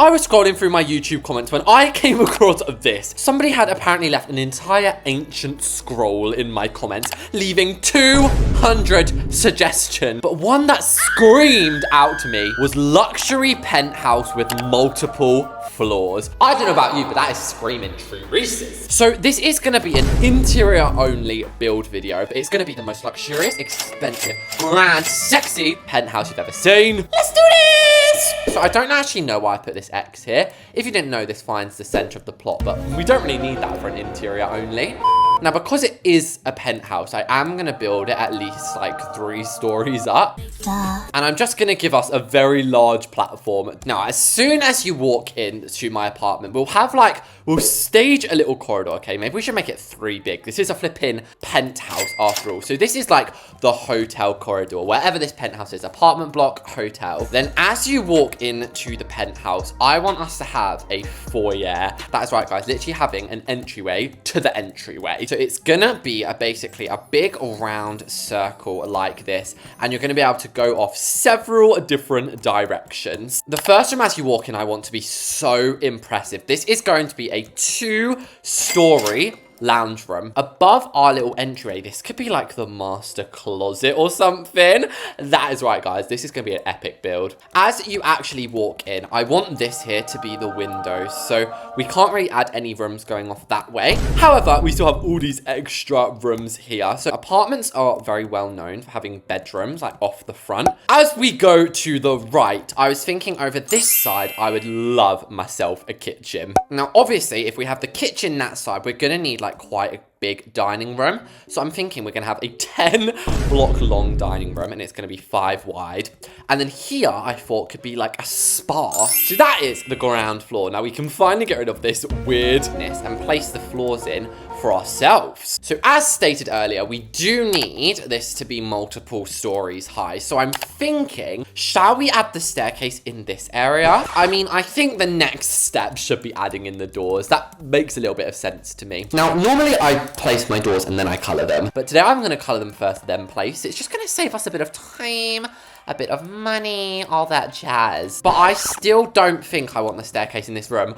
I was scrolling through my YouTube comments when I came across this. Somebody had apparently left an entire ancient scroll in my comments, leaving 200 suggestions. But one that screamed out to me was luxury penthouse with multiple floors. I don't know about you, but that is screaming true Reese's. So this is going to be an interior only build video, but it's going to be the most luxurious, expensive, grand, sexy penthouse you've ever seen. Let's do this! So I don't actually know why I put this X here. If you didn't know, this finds the center of the plot, but we don't really need that for an interior only. Now, because it is a penthouse, I am going to build it at least like 3 stories up. And I'm just going to give us a very large platform. Now, as soon as you walk into my apartment, we'll stage a little corridor, okay? Maybe we should make it 3 big. This is a flipping penthouse after all. So this is like the hotel corridor, wherever this penthouse is, apartment block, hotel. Then as you walk into the penthouse, I want us to have a foyer. That's right, guys, literally having an entryway to the entryway. So it's gonna be basically a big round circle like this, and you're gonna be able to go off several different directions. The first room as you walk in, I want to be so impressive. This is going to be a 2-story lounge room. Above our little entryway, this could be like the master closet or something. That is right, guys. This is going to be an epic build. As you actually walk in, I want this here to be the windows. So we can't really add any rooms going off that way. However, we still have all these extra rooms here. So apartments are very well known for having bedrooms like off the front. As we go to the right, I was thinking over this side, I would love myself a kitchen. Now, obviously, if we have the kitchen that side, we're going to need like quite a big dining room. So I'm thinking we're going to have a 10-block long dining room, and it's going to be 5 wide. And then here, I thought could be like a spa. So that is the ground floor. Now we can finally get rid of this weirdness and place the floors in for ourselves. So as stated earlier, we do need this to be multiple stories high. So I'm thinking, shall we add the staircase in this area? I mean, I think the next step should be adding in the doors. That makes a little bit of sense to me. Now, normally I place my doors and then I color them, but today I'm going to color them first, then place. It's just going to save us a bit of time, a bit of money, all that jazz. But I still don't think I want the staircase in this room.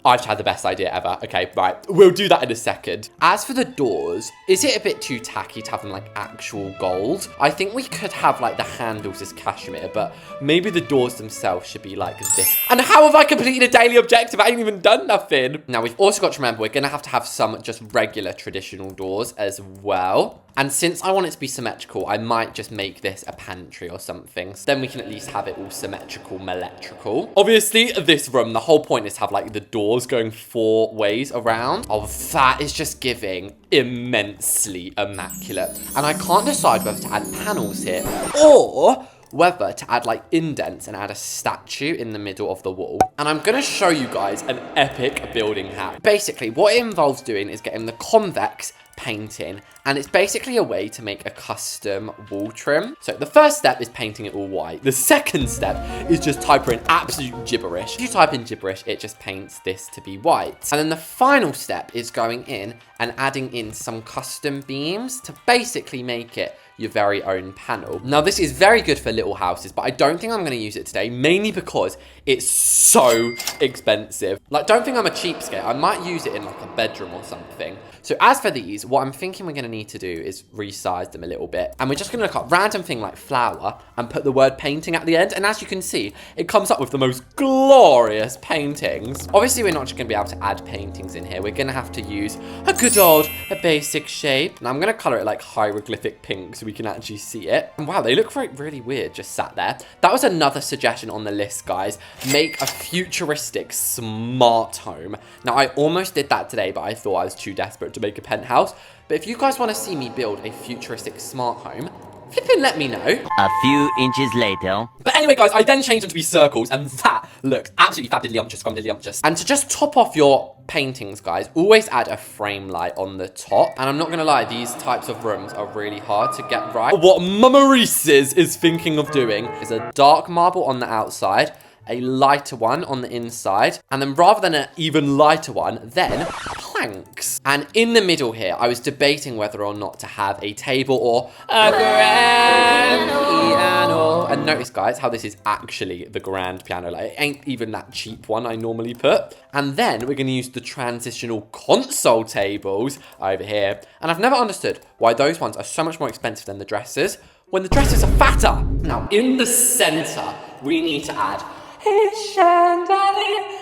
I just had the best idea ever. Okay, right. We'll do that in a second. As for the doors, is it a bit too tacky to have them like actual gold? I think we could have like the handles as cashmere, but maybe the doors themselves should be like this. And how have I completed a daily objective? I ain't even done nothing. Now, we've also got to remember, we're going to have some just regular traditional doors as well. And since I want it to be symmetrical, I might just make this a pantry or something. So then we can at least have it all symmetrical, electrical. Obviously, this room, the whole point is to have like the doors going 4 ways around. Oh, that is just giving immensely immaculate. And I can't decide whether to add panels here or whether to add like indents and add a statue in the middle of the wall. And I'm going to show you guys an epic building hack. Basically, what it involves doing is getting the convex painting, and it's basically a way to make a custom wall trim. So the first step is painting it all white. The second step is just typing in absolute gibberish. If you type in gibberish, it just paints this to be white. And then the final step is going in and adding in some custom beams to basically make it your very own panel. Now, this is very good for little houses, but I don't think I'm going to use it today, mainly because it's so expensive. Like, don't think I'm a cheapskate. I might use it in like a bedroom or something. So as for these, what I'm thinking we're going to need to do is resize them a little bit. And we're just going to look up random thing like flower and put the word painting at the end. And as you can see, it comes up with the most glorious paintings. Obviously, we're not just going to be able to add paintings in here. We're going to have to use a good old, a basic shape. And I'm going to color it like hieroglyphic pink so we can actually see it. And wow, they look really weird just sat there. That was another suggestion on the list, guys. Make a futuristic smart home. Now, I almost did that today, but I thought I was too desperate to make a penthouse. But if you guys want to see me build a futuristic smart home, flipping let me know. A few inches later. But anyway, guys, I then changed them to be circles, and that looks absolutely fabulous. And to just top off your paintings, guys, always add a frame light on the top. And I'm not gonna lie, these types of rooms are really hard to get right. What Mama Reese's is thinking of doing is a dark marble on the outside, a lighter one on the inside, and then rather than an even lighter one, then planks. And in the middle here, I was debating whether or not to have a table or a grand piano. And notice, guys, how this is actually the grand piano. Like, it ain't even that cheap one I normally put. And then we're going to use the transitional console tables over here. And I've never understood why those ones are so much more expensive than the dressers when the dressers are fatter. Now, in the center, we need to add a chandelier.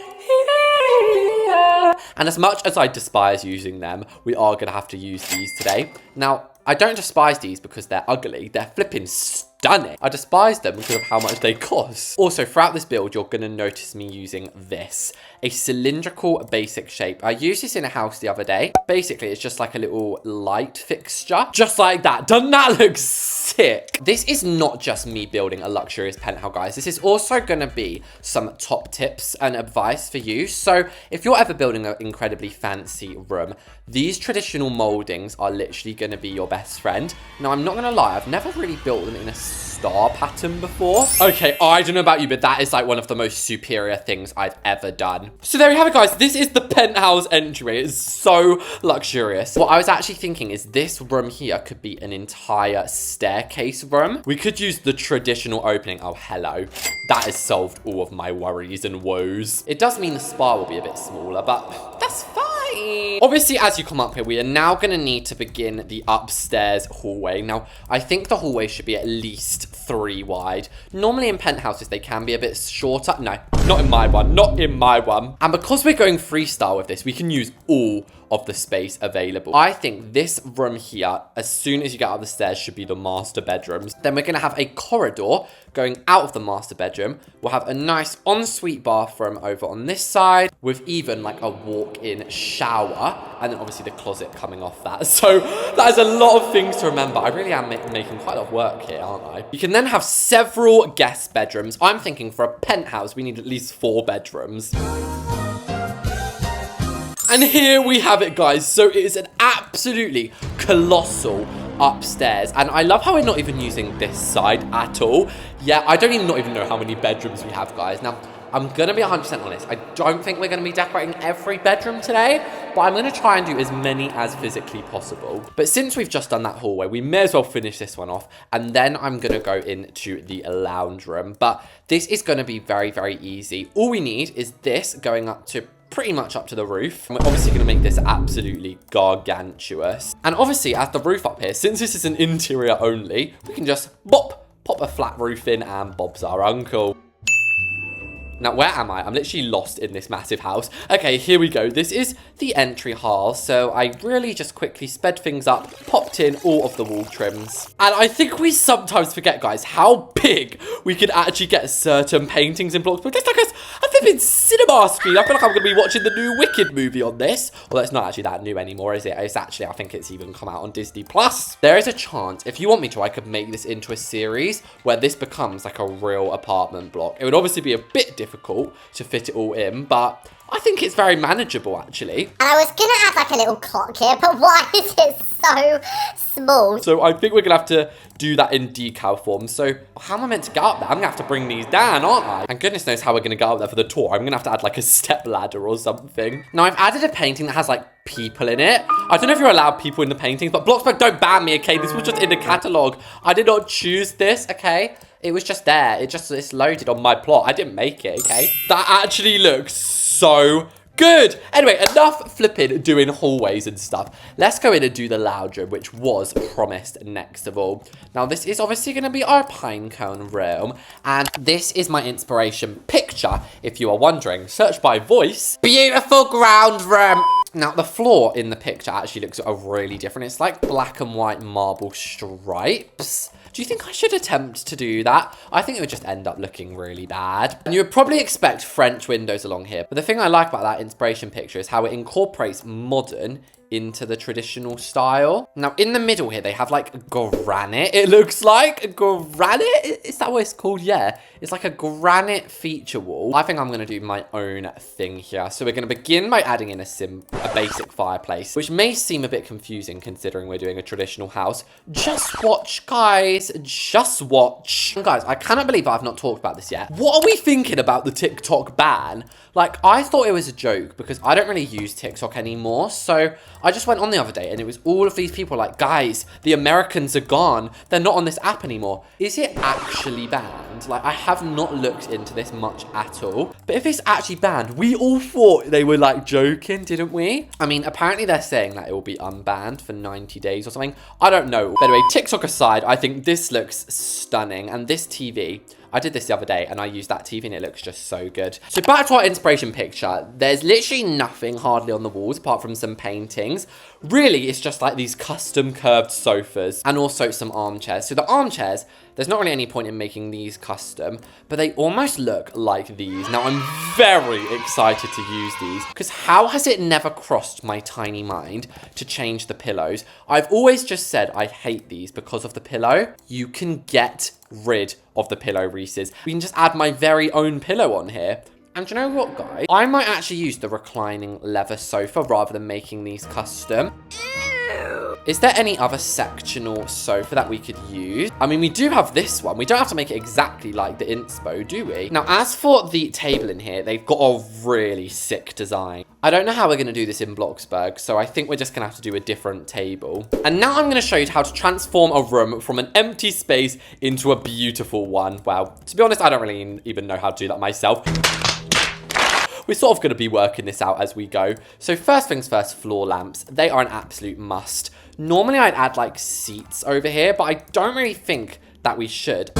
And as much as I despise using them, we are going to have to use these today. Now, I don't despise these because they're ugly. They're flipping stunning. I despise them because of how much they cost. Also, throughout this build, you're going to notice me using this. A cylindrical basic shape. I used this in a house the other day. Basically, it's just like a little light fixture. Just like that. Doesn't that look sick? This is not just me building a luxurious penthouse, guys. This is also going to be some top tips and advice for you. So if you're ever building an incredibly fancy room, these traditional moldings are literally going to be your best friend. Now, I'm not going to lie. I've never really built them in a star pattern before. Okay, I don't know about you, but that is like one of the most superior things I've ever done. So there we have it, guys. This is the penthouse entryway. It's so luxurious. What I was actually thinking is this room here could be an entire staircase room. We could use the traditional opening. Oh, hello. That has solved all of my worries and woes. It does mean the spa will be a bit smaller, but that's fine. Obviously, as you come up here, we are now going to need to begin the upstairs hallway. Now, I think the hallway should be at least 3 wide. Normally in penthouses, they can be a bit shorter. No, not in my one. Not in my one. And because we're going freestyle with this, we can use all of the space available. I think this room here, as soon as you get up the stairs, should be the master bedrooms. Then we're going to have a corridor going out of the master bedroom. We'll have a nice ensuite bathroom over on this side with even like a walk-in shower, and then obviously the closet coming off that. So that is a lot of things to remember. I really am making quite a lot of work here, aren't I? You can then have several guest bedrooms. I'm thinking for a penthouse, we need at least 4 bedrooms. And here we have it, guys. So it is an absolutely colossal upstairs. And I love how we're not even using this side at all. Yeah, I don't even know how many bedrooms we have, guys. Now, I'm going to be 100% honest. I don't think we're going to be decorating every bedroom today, but I'm going to try and do as many as physically possible. But since we've just done that hallway, we may as well finish this one off, and then I'm going to go into the lounge room. But this is going to be very, very easy. All we need is this going up to pretty much up to the roof. And we're obviously going to make this absolutely gargantuous. And obviously, as the roof up here, since this is an interior only, we can just pop a flat roof in, and Bob's our uncle. Now, where am I? I'm literally lost in this massive house. Okay, here we go. This is the entry hall. So I really just quickly sped things up, popped in all of the wall trims. And I think we sometimes forget, guys, how big we can actually get certain paintings in BLOXBURG. It's like a flipping cinema screen. I feel like I'm going to be watching the new Wicked movie on this. Well, it's not actually that new anymore, is it? It's actually, I think it's even come out on Disney+. There is a chance, if you want me to, I could make this into a series where this becomes like a real apartment block. It would obviously be a bit difficult to fit it all in, but I think it's very manageable, actually. And I was gonna add like a little clock here, but why is it so small? So I think we're gonna have to do that in decal form. So how am I meant to get up there? I'm gonna have to bring these down, aren't I? And goodness knows how we're gonna get up there for the tour. I'm gonna have to add like a step ladder or something. Now I've added a painting that has like people in it. I don't know if you're allowed people in the paintings, but BLOXBURG, don't ban me, okay? This was just in the catalog. I did not choose this, okay? It was just there. It's loaded on my plot. I didn't make it, okay? That actually looks so good. Anyway, enough flipping doing hallways and stuff. Let's go in and do the lounge room, which was promised next of all. Now, this is obviously going to be our pinecone room. And this is my inspiration picture, if you are wondering. Search by voice. Beautiful ground room. Now, the floor in the picture actually looks really different. It's like black and white marble stripes. Do you think I should attempt to do that? I think it would just end up looking really bad. And you would probably expect French windows along here. But the thing I like about that inspiration picture is how it incorporates modern into the traditional style. Now, in the middle here, they have like granite. It looks like granite. Is that what it's called? Yeah, it's like a granite feature wall. I think I'm going to do my own thing here. So we're going to begin by adding in a basic fireplace, which may seem a bit confusing considering we're doing a traditional house. Just watch, guys. Just watch. And guys, I cannot believe I've not talked about this yet. What are we thinking about the TikTok ban? Like, I thought it was a joke because I don't really use TikTok anymore. So I just went on the other day and it was all of these people like, guys, the Americans are gone. They're not on this app anymore. Is it actually banned? Like, I have not looked into this much at all. But if it's actually banned, we all thought they were like joking, didn't we? I mean, apparently they're saying that it will be unbanned for 90 days or something. I don't know. But anyway, TikTok aside, I think this looks stunning. And this TV, I did this the other day and I used that TV and it looks just so good. So back to our inspiration picture. There's literally nothing hardly on the walls apart from some paintings. Really, it's just like these custom curved sofas and also some armchairs. So the armchairs, there's not really any point in making these custom, but they almost look like these. Now, I'm very excited to use these because how has it never crossed my tiny mind to change the pillows? I've always just said I hate these because of the pillow. You can get rid of the pillow Reese's. We can just add my very own pillow on here. And do you know what, guys? I might actually use the reclining leather sofa rather than making these custom. Is there any other sectional sofa that we could use? I mean, we do have this one. We don't have to make it exactly like the inspo, do we? Now, as for the table in here, they've got a really sick design. I don't know how we're going to do this in BLOXBURG, so I think we're just going to have to do a different table. And now I'm going to show you how to transform a room from an empty space into a beautiful one. Wow. To be honest, I don't really even know how to do that myself. We're sort of going to be working this out as we go. So first things first, floor lamps. They are an absolute must. Normally I'd add like seats over here, but I don't really think that we should.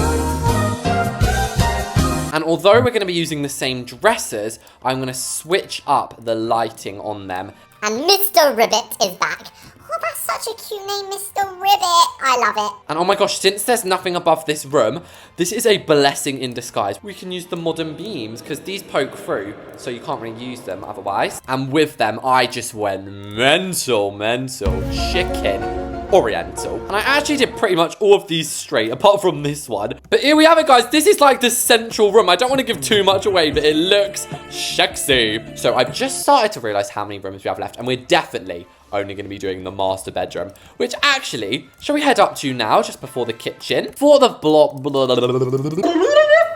And although we're going to be using the same dressers, I'm going to switch up the lighting on them. And Mr. Ribbit is back. Oh, that's such a cute name, Mr. Ribbit. I love it. And oh my gosh, since there's nothing above this room, this is a blessing in disguise. We can use the modern beams because these poke through, so you can't really use them otherwise. And with them, I just went mental, chicken. Oriental. And I actually did pretty much all of these straight, apart from this one. But here we have it, guys. This is like the central room. I don't want to give too much away, but it looks sexy. So I've just started to realize how many rooms we have left, and we're definitely only going to be doing the master bedroom, which actually, shall we head up to now, just before the kitchen? For the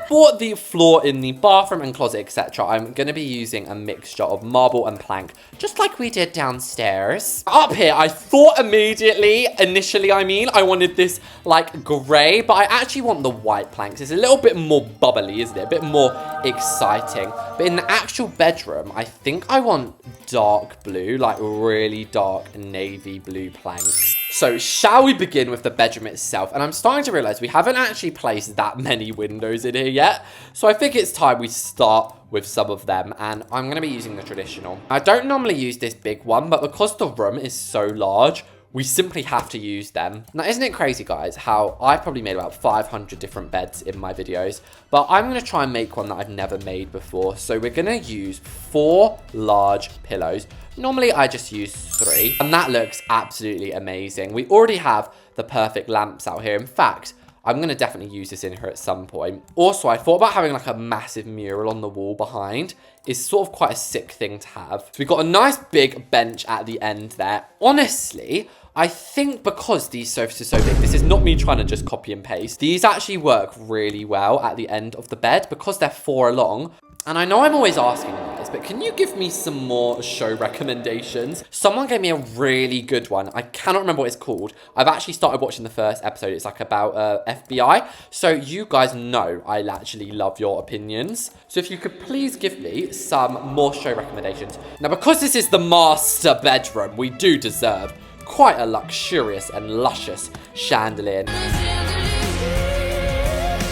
For the floor in the bathroom and closet, etc., I'm going to be using a mixture of marble and plank, just like we did downstairs. Up here, I thought initially, I wanted this like grey, but I actually want the white planks. It's a little bit more bubbly, isn't it? A bit more exciting. But in the actual bedroom, I think I want dark blue, like really dark navy blue planks. So shall we begin with the bedroom itself? And I'm starting to realize we haven't actually placed that many windows in here yet. So I think it's time we start with some of them. And I'm going to be using the traditional. I don't normally use this big one, but because the room is so large, we simply have to use them. Now, isn't it crazy, guys, how I probably made about 500 different beds in my videos, but I'm going to try and make one that I've never made before. So we're going to use 4 large pillows. Normally, I just use 3, and that looks absolutely amazing. We already have the perfect lamps out here. In fact, I'm going to definitely use this in here at some point. Also, I thought about having like a massive mural on the wall behind. It's sort of quite a sick thing to have. So we've got a nice big bench at the end there. Honestly, I think because these sofas are so big, this is not me trying to just copy and paste. These actually work really well at the end of the bed because they're 4 long. And I know I'm always asking you this, but can you give me some more show recommendations? Someone gave me a really good one. I cannot remember what it's called. I've actually started watching the first episode. It's like about FBI. So you guys know I actually love your opinions. So if you could please give me some more show recommendations. Now, because this is the master bedroom, we do deserve quite a luxurious and luscious chandelier.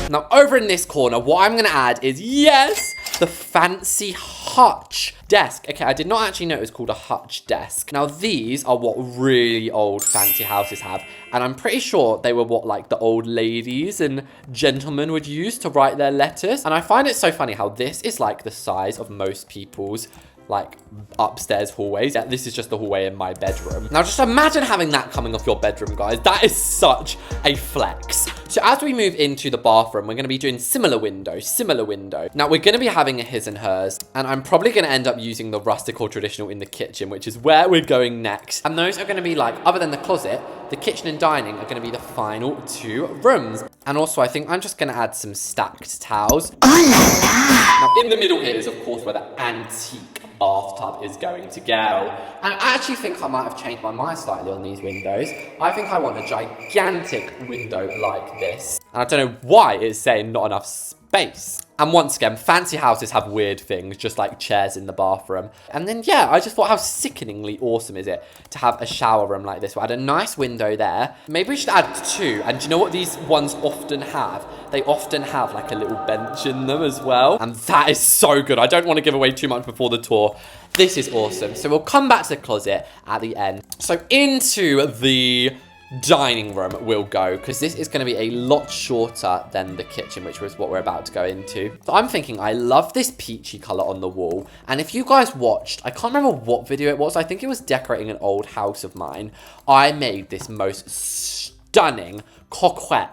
Now, over in this corner, what I'm going to add is, yes, the fancy hutch desk. Okay, I did not actually know it was called a hutch desk. Now, these are what really old fancy houses have. And I'm pretty sure they were what, like, the old ladies and gentlemen would use to write their letters. And I find it so funny how this is, like, the size of most people's like upstairs hallways. Yeah, this is just the hallway in my bedroom. Now just imagine having that coming off your bedroom, guys. That is such a flex. So as we move into the bathroom, we're going to be doing similar window. Now we're going to be having a his and hers, and I'm probably going to end up using the rustic or traditional in the kitchen, which is where we're going next. And those are going to be like, other than the closet, the kitchen and dining are going to be the final 2 rooms. And also I think I'm just going to add some stacked towels. Now in the middle here is of course where the antique bathtub is going to go. And I actually think I might have changed my mind slightly on these windows. I think I want a gigantic window like this. And I don't know why it's saying not enough space. And once again, fancy houses have weird things, just like chairs in the bathroom. And then, yeah, I just thought how sickeningly awesome is it to have a shower room like this. We'll add a nice window there. Maybe we should add 2. And do you know what these ones often have? They often have like a little bench in them as well. And that is so good. I don't want to give away too much before the tour. This is awesome. So we'll come back to the closet at the end. So into the dining room we'll go, because this is going to be a lot shorter than the kitchen, which was what we're about to go into. So I'm thinking I love this peachy color on the wall, and if you guys watched, I can't remember what video it was, I think it was decorating an old house of mine. I made this most stunning coquette,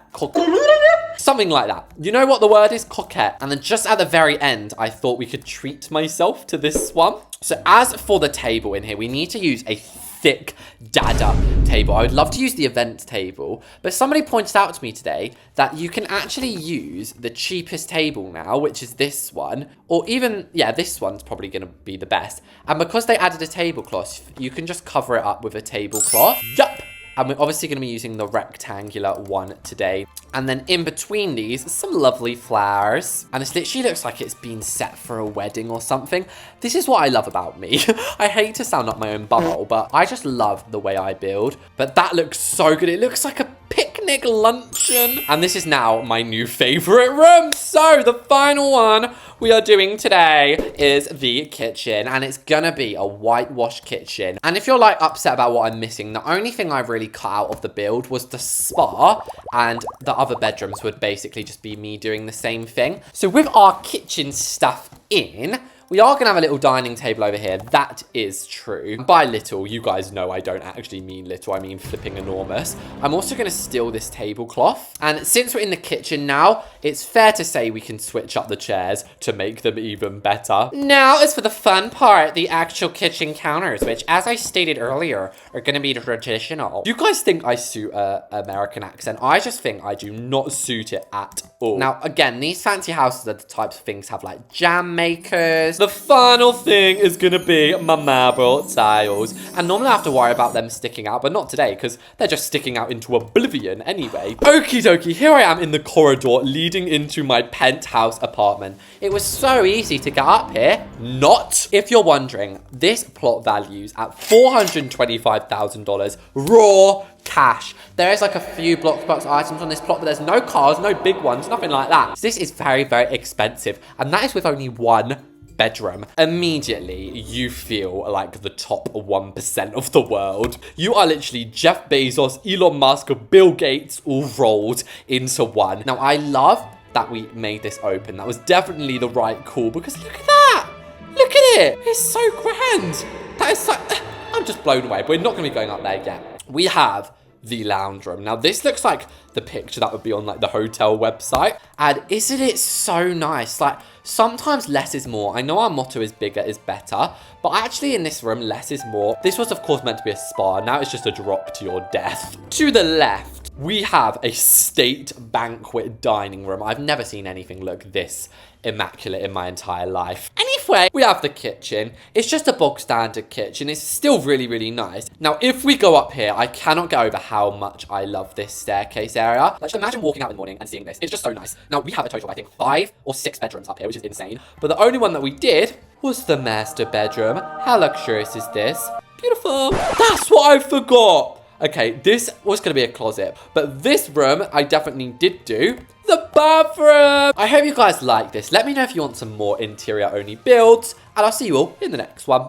something like that. You know what the word is? Coquette. And then just at the very end, I thought we could treat myself to this one. So as for the table in here, we need to use a thick dada table. I would love to use the event table, but somebody pointed out to me today that you can actually use the cheapest table now, which is this one, or even, yeah, this one's probably going to be the best. And because they added a tablecloth, you can just cover it up with a tablecloth. Yup. And we're obviously going to be using the rectangular one today. And then in between these, some lovely flowers. And this literally looks like it's been set for a wedding or something. This is what I love about me. I hate to sound like my own bubble, but I just love the way I build. But that looks so good. It looks like a picnic luncheon. And this is now my new favorite room. So the final one we are doing today is the kitchen, and it's gonna be a whitewashed kitchen. And if you're like upset about what I'm missing, the only thing I really cut out of the build was the spa, and the other bedrooms would basically just be me doing the same thing. So with our kitchen stuff in, we are going to have a little dining table over here. That is true. And by little, you guys know I don't actually mean little. I mean flipping enormous. I'm also going to steal this tablecloth. And since we're in the kitchen now, it's fair to say we can switch up the chairs to make them even better. Now, as for the fun part, the actual kitchen counters, which, as I stated earlier, are going to be traditional. You guys think I suit an American accent? I just think I do not suit it at all. Now, again, these fancy houses are the types of things have like jam makers. The final thing is gonna be my marble tiles. And normally I have to worry about them sticking out, but not today, because they're just sticking out into oblivion anyway. Okie dokie, here I am in the corridor leading into my penthouse apartment. It was so easy to get up here. Not. If you're wondering, this plot values at $425,000 raw cash. There is like a few BLOXBURG items on this plot, but there's no cars, no big ones, nothing like that. So this is very, very expensive, and that is with only one bedroom. Immediately, you feel like the top 1% of the world. You are literally Jeff Bezos, Elon Musk, Bill Gates, all rolled into one. Now, I love that we made this open. That was definitely the right call, because look at that. Look at it. It's so grand. That is so... I'm just blown away. We're not going to be going up there yet. We have the lounge room. Now, this looks like the picture that would be on like the hotel website. And isn't it so nice? Like, sometimes less is more. I know our motto is bigger is better, but actually in this room, less is more. This was, of course, meant to be a spa. Now it's just a drop to your death. To the left, we have a state banquet dining room. I've never seen anything look this immaculate in my entire life. Anyway, we have the kitchen. It's just a bog standard kitchen. It's still really, really nice. Now, if we go up here, I cannot get over how much I love this staircase area. Like, just imagine walking out in the morning and seeing this. It's just so nice. Now, we have a total of, I think, 5 or 6 bedrooms up here, which is insane. But the only one that we did was the master bedroom. How luxurious is this? Beautiful. That's what I forgot. Okay, this was going to be a closet, but this room I definitely did do. The bathroom! I hope you guys like this. Let me know if you want some more interior only builds, and I'll see you all in the next one.